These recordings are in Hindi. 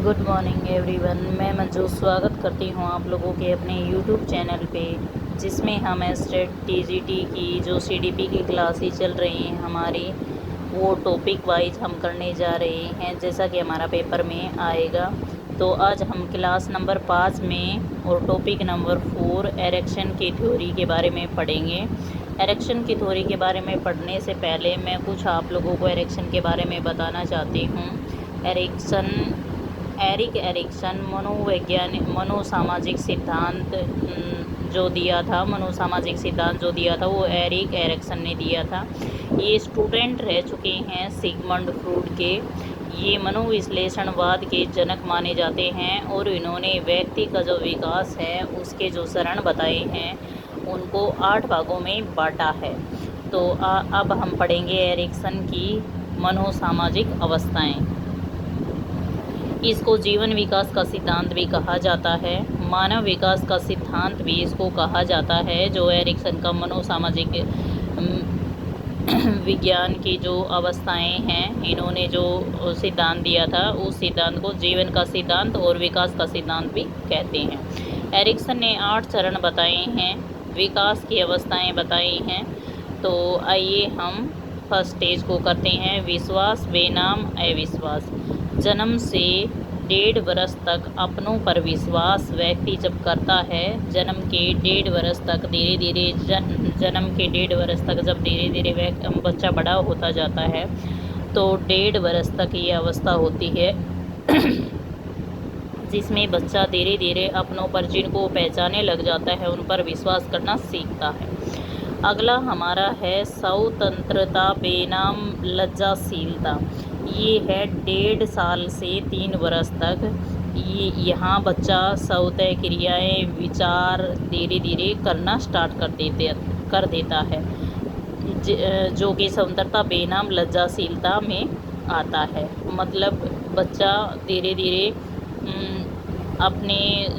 Good morning everyone. मैं मंजू स्वागत करती हूँ आप लोगों के अपने यूट्यूब चैनल पे, जिसमें हम स्टेट टीजीटी की जो सीडीपी की क्लासेस चल रही हैं हमारी, वो टॉपिक वाइज हम करने जा रहे हैं जैसा कि हमारा पेपर में आएगा। तो आज हम क्लास नंबर 5 में और टॉपिक नंबर 4 एरेक्शन की थ्योरी के बारे में पढ़ेंगे। एरेक्शन की थ्योरी के बारे में पढ़ने से पहले मैं कुछ आप लोगों को एरेक्शन के बारे में बताना चाहती हूँ। एरिक एरिक्सन मनोसामाजिक सिद्धांत जो दिया था, मनोसामाजिक सिद्धांत जो दिया था वो एरिक एरिक्सन ने दिया था। ये स्टूडेंट रह चुके हैं सिगमंड फ्रूड के। ये मनोविश्लेषणवाद के जनक माने जाते हैं और इन्होंने व्यक्ति का जो विकास है उसके जो चरण बताए हैं उनको 8 भागों में बांटा है। तो अब हम पढ़ेंगे एरिक्सन की मनोसामाजिक अवस्थाएं। इसको जीवन विकास का सिद्धांत भी कहा जाता है, मानव विकास का सिद्धांत भी इसको कहा जाता है। जो एरिक्सन का मनोसामाजिक विज्ञान की जो अवस्थाएं हैं, इन्होंने जो सिद्धांत दिया था उस सिद्धांत को जीवन का सिद्धांत और विकास का सिद्धांत भी कहते हैं। एरिक्सन ने 8 चरण बताए हैं, विकास की अवस्थाएं बताई हैं। तो आइए हम फर्स्ट स्टेज को करते हैं, विश्वास बेनाम अविश्वास। जन्म से 1.5 वर्ष तक अपनों पर विश्वास व्यक्ति जब करता है, जन्म के 1.5 वर्ष तक धीरे धीरे जन्म के 1.5 वर्ष तक जब धीरे धीरे बच्चा बड़ा होता जाता है तो 1.5 वर्ष तक ये अवस्था होती है जिसमें बच्चा धीरे धीरे अपनों पर जिनको पहचाने लग जाता है उन पर विश्वास करना सीखता है। अगला हमारा है स्वतंत्रता बेनाम लज्जाशीलता। ये है 1.5 साल से 3 वर्ष तक। यहाँ बच्चा स्वतः क्रियाएं विचार धीरे धीरे करना स्टार्ट कर देता है, जो कि स्वतंत्रता बेनाम लज्जाशीलता में आता है। मतलब बच्चा धीरे धीरे अपने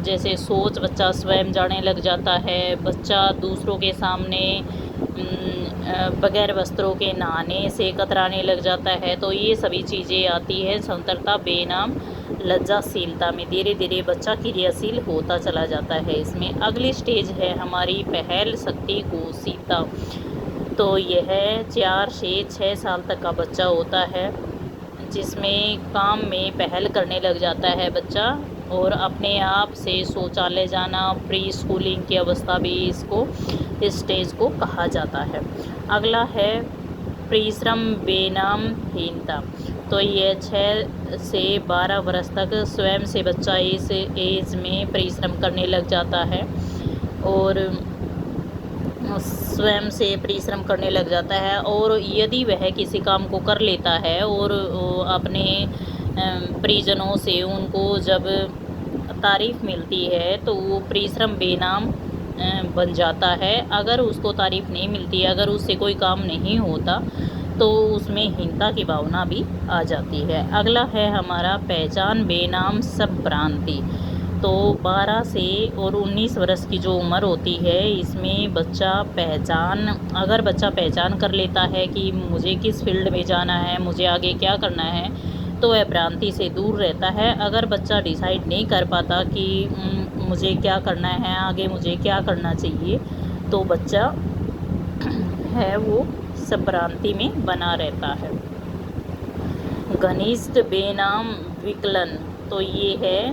जैसे सोच बच्चा स्वयं जाने लग जाता है। बच्चा दूसरों के सामने बगैर वस्त्रों के नहाने से कतराने लग जाता है। तो ये सभी चीज़ें आती है स्वतंत्रता बेनाम लज्जाशीलता में। धीरे धीरे बच्चा क्रियाशील होता चला जाता है। इसमें अगली स्टेज है हमारी पहल शक्ति कुशीलता। तो यह 4 से 6 साल तक का बच्चा होता है, जिसमें काम में पहल करने लग जाता है बच्चा और अपने आप से शौचालय जाना, प्री स्कूलिंग की अवस्था भी इस स्टेज को कहा जाता है। अगला है परिश्रम बेनाम हीनता। तो ये 6 से 12 वर्ष तक स्वयं से बच्चा इस एज में परिश्रम करने लग जाता है और स्वयं से परिश्रम करने लग जाता है। और यदि वह किसी काम को कर लेता है और अपने परिजनों से उनको जब तारीफ़ मिलती है तो वो परिश्रम बेनाम बन जाता है। अगर उसको तारीफ़ नहीं मिलती, अगर उससे कोई काम नहीं होता तो उसमें हीनता की भावना भी आ जाती है। अगला है हमारा पहचान बेनाम संभ्रांति। तो 12 से और 19 वर्ष की जो उम्र होती है, इसमें अगर बच्चा पहचान कर लेता है कि मुझे किस फील्ड में जाना है, मुझे आगे क्या करना है, तो वह भ्रांति से दूर रहता है। अगर बच्चा डिसाइड नहीं कर पाता कि मुझे क्या करना है, आगे मुझे क्या करना चाहिए, तो बच्चा है वो संभ्रांति में बना रहता है। घनिष्ठ बेनाम विकलन। तो ये है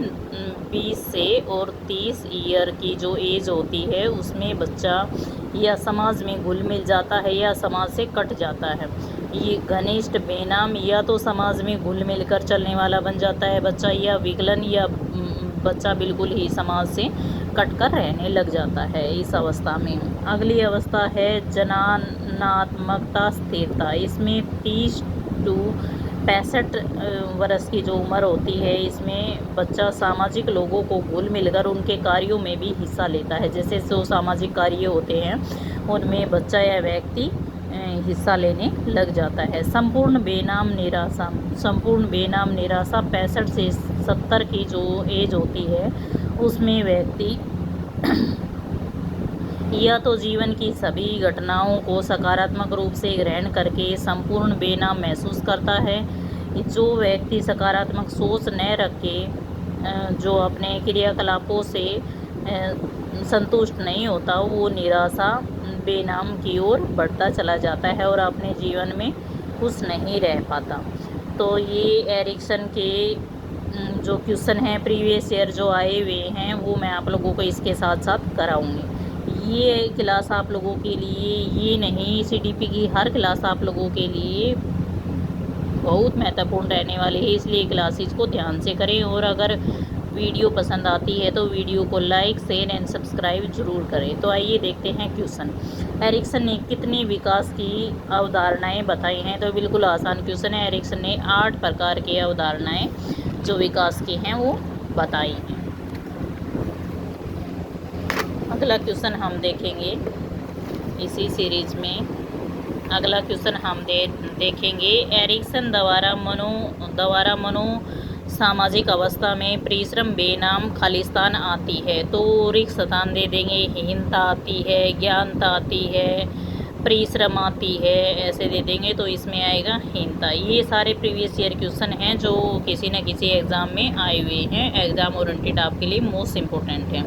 20 से और 30 ईयर की जो एज होती है उसमें बच्चा या समाज में घुल मिल जाता है या समाज से कट जाता है। ये घनिष्ठ बेनाम या तो समाज में घुल मिल कर चलने वाला बन जाता है बच्चा, या विकलन या बच्चा बिल्कुल ही समाज से कट कर रहने लग जाता है इस अवस्था में। अगली अवस्था है जननात्मकता स्थिरता। इसमें 30 to 65 वर्ष की जो उम्र होती है, इसमें बच्चा सामाजिक लोगों को घुल मिलकर उनके कार्यों में भी हिस्सा लेता है। जैसे जो सामाजिक कार्य होते हैं उनमें बच्चा या व्यक्ति हिस्सा लेने लग जाता है। संपूर्ण बेनाम निराशा। 65 से 70 की जो एज होती है उसमें व्यक्ति या तो जीवन की सभी घटनाओं को सकारात्मक रूप से ग्रहण करके संपूर्ण बेनाम महसूस करता है, कि जो व्यक्ति सकारात्मक सोच न रखे, जो अपने क्रियाकलापों से संतुष्ट नहीं होता, वो निराशा बेनाम की ओर बढ़ता चला जाता है और अपने जीवन में खुश नहीं रह पाता। तो ये एरिक्सन के जो क्वेश्चन हैं प्रीवियस ईयर जो आए हुए हैं, वो मैं आप लोगों को इसके साथ साथ कराऊंगी। ये क्लास आप लोगों के लिए, ये नहीं, CDP की हर क्लास आप लोगों के लिए बहुत महत्वपूर्ण रहने वाली है, इसलिए क्लासेस को ध्यान से करें। और अगर वीडियो पसंद आती है तो वीडियो को लाइक, शेयर एंड सब्सक्राइब जरूर करें। तो आइए देखते हैं क्वेश्चन। एरिक्सन ने कितनी विकास की अवधारणाएं बताई हैं? तो बिल्कुल आसान क्वेश्चन है। एरिक्सन ने 8 प्रकार की अवधारणाएं जो विकास की हैं वो बताई हैं। अगला क्वेश्चन हम देखेंगे इसी सीरीज में। अगला क्वेश्चन हम देखेंगे एरिक्सन द्वारा मनो सामाजिक अवस्था में परिश्रम बेनाम खालिस्तान आती है। तो रिक्त स्थान दे देंगे, हीनता आती है, ज्ञानता आती है, परिश्रम आती है, ऐसे दे देंगे। तो इसमें आएगा हीनता। ये सारे प्रीवियस ईयर क्वेश्चन हैं जो किसी न किसी एग्ज़ाम में आए हुए हैं, एग्ज़ाम ओरिएंटेड आपके लिए मोस्ट इम्पोर्टेंट है।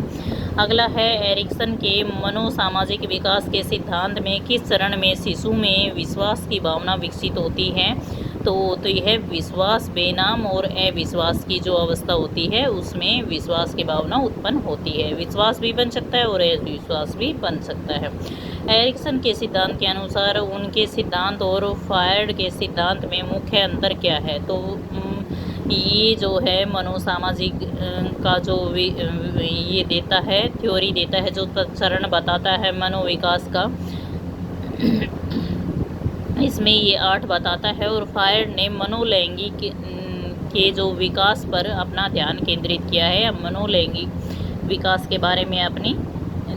अगला है एरिक्सन के मनोसामाजिक विकास के सिद्धांत में किस चरण में शिशु में विश्वास की भावना विकसित होती है? तो यह विश्वास बेनाम और अविश्वास की जो अवस्था होती है उसमें विश्वास की भावना उत्पन्न होती है। विश्वास भी बन सकता है और अविश्वास भी बन सकता है। एरिक्सन के सिद्धांत के अनुसार उनके सिद्धांत और फायर्ड के सिद्धांत में मुख्य अंतर क्या है? तो ये जो है मनोसामाजिक का जो ये देता है, थ्योरी देता है, जो चरण बताता है मनोविकास का, इसमें ये 8 बताता है। और फायर्ड ने मनोलैंगिक के जो विकास पर अपना ध्यान केंद्रित किया है, या मनोलैंगिक विकास के बारे में अपनी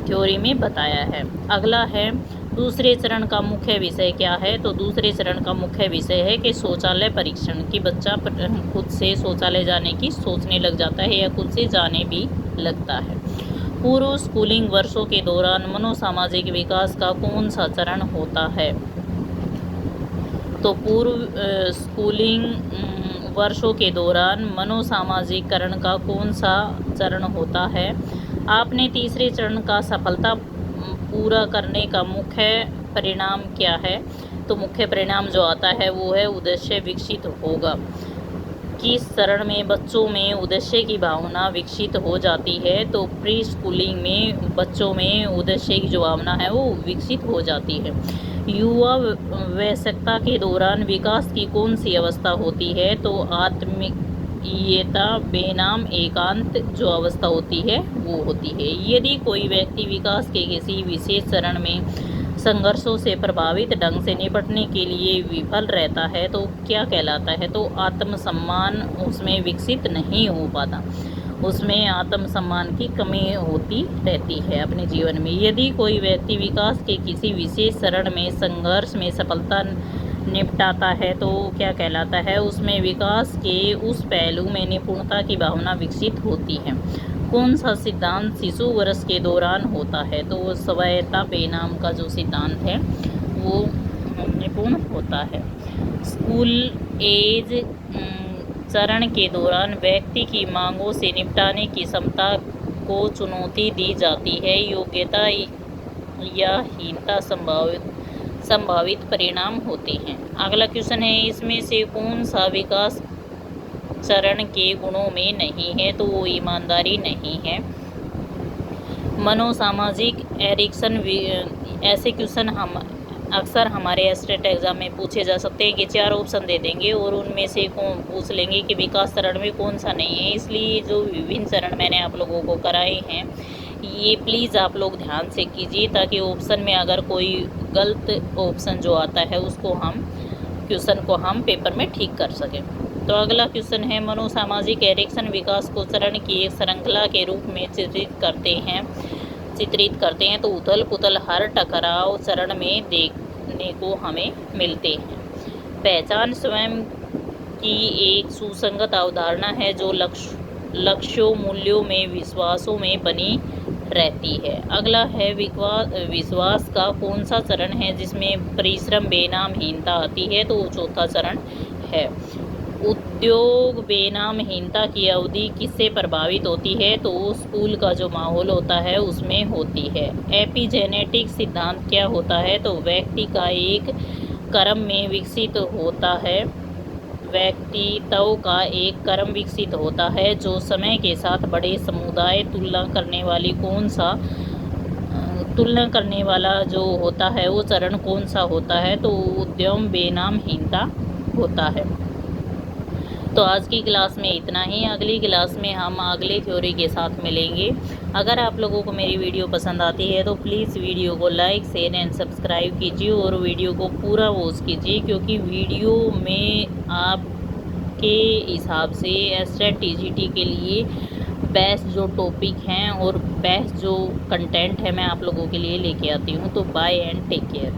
थ्योरी में बताया है। अगला है दूसरे चरण का मुख्य विषय क्या है? तो दूसरे चरण का मुख्य विषय है कि शौचालय परीक्षण, कि बच्चा खुद से शौचालय जाने की सोचने लग जाता है या खुद से जाने भी लगता है। पूर्व स्कूलिंग वर्षों के दौरान मनोसामाजिक विकास का कौन सा चरण होता है? तो पूर्व स्कूलिंग वर्षों के दौरान मनोसामाजिकरण का कौन सा चरण होता है? आपने तीसरे चरण का सफलता पूरा करने का मुख्य परिणाम क्या है? तो मुख्य परिणाम जो आता है वो है उद्देश्य विकसित होगा। किस चरण में बच्चों में उद्देश्य की भावना विकसित हो जाती है? तो प्री स्कूलिंग में बच्चों में उद्देश्य की जो भावना है वो विकसित हो जाती है। युवा वयस्कता के दौरान विकास की कौन सी अवस्था होती है? तो आत्मीयता बेनाम एकांत जो अवस्था होती है वो होती है। यदि कोई व्यक्ति विकास के किसी विशेष चरण में संघर्षों से प्रभावित ढंग से निपटने के लिए विफल रहता है तो क्या कहलाता है? तो आत्मसम्मान उसमें विकसित नहीं हो पाता, उसमें आत्मसम्मान की कमी होती रहती है अपने जीवन में। यदि कोई व्यक्ति विकास के किसी विशेष चरण में संघर्ष में सफलता निपटाता है तो क्या कहलाता है? उसमें विकास के उस पहलू में निपुणता की भावना विकसित होती है। कौन सा सिद्धांत शिशु वर्ष के दौरान होता है? तो वो स्वायत्ता बेनाम का जो सिद्धांत है वो निपुण होता है। स्कूल एज चरण के दौरान व्यक्ति की मांगों से निपटाने की क्षमता को चुनौती दी जाती है। योग्यता या हीनता संभावित परिणाम होते हैं। अगला क्वेश्चन है इसमें से कौन सा विकास चरण के गुणों में नहीं है? तो वो ईमानदारी नहीं है। मनोसामाजिक एरिक्सन ऐसे क्वेश्चन हम अक्सर हमारे स्टेट एग्ज़ाम में पूछे जा सकते हैं कि 4 ऑप्शन दे देंगे और उनमें से कौन पूछ लेंगे कि विकास चरण में कौन सा नहीं है। इसलिए जो विभिन्न चरण मैंने आप लोगों को कराए हैं ये प्लीज़ आप लोग ध्यान से कीजिए, ताकि ऑप्शन में अगर कोई गलत ऑप्शन जो आता है उसको क्वेश्चन को हम पेपर में ठीक कर सकें। तो अगला क्वेश्चन है मनोसामाजिक एरिक्सन विकास को चरण की एक श्रृंखला के रूप में चित्रित करते हैं। तो उथल पुथल हर टकराव चरण में देखने को हमें मिलते हैं। पहचान स्वयं की एक सुसंगत अवधारणा है जो लक्ष्यों, मूल्यों में, विश्वासों में बनी रहती है। अगला है विश्वास का कौन सा चरण है जिसमें परिश्रम बेनाम हीनता आती है? तो चौथा चरण है। उद्योग बेनामहीनता की अवधि किससे प्रभावित होती है? तो स्कूल का जो माहौल होता है उसमें होती है। एपिजेनेटिक सिद्धांत क्या होता है? तो व्यक्ति का एक क्रम में विकसित होता है, व्यक्तित्व का एक क्रम विकसित होता है जो समय के साथ बड़े समुदाय तुलना करने वाला जो होता है वो चरण कौन सा होता है? तो उद्यम बेनामहीनता होता है। तो आज की क्लास में इतना ही। अगली क्लास में हम अगली थ्योरी के साथ मिलेंगे। अगर आप लोगों को मेरी वीडियो पसंद आती है तो प्लीज़ वीडियो को लाइक शेयर एंड सब्सक्राइब कीजिए और वीडियो को पूरा वॉच कीजिए, क्योंकि वीडियो में आपके हिसाब से एसटेट टीजीटी के लिए बेस्ट जो टॉपिक हैं और बेस्ट जो कंटेंट है मैं आप लोगों के लिए लेके आती हूँ। तो बाय एंड टेक केयर।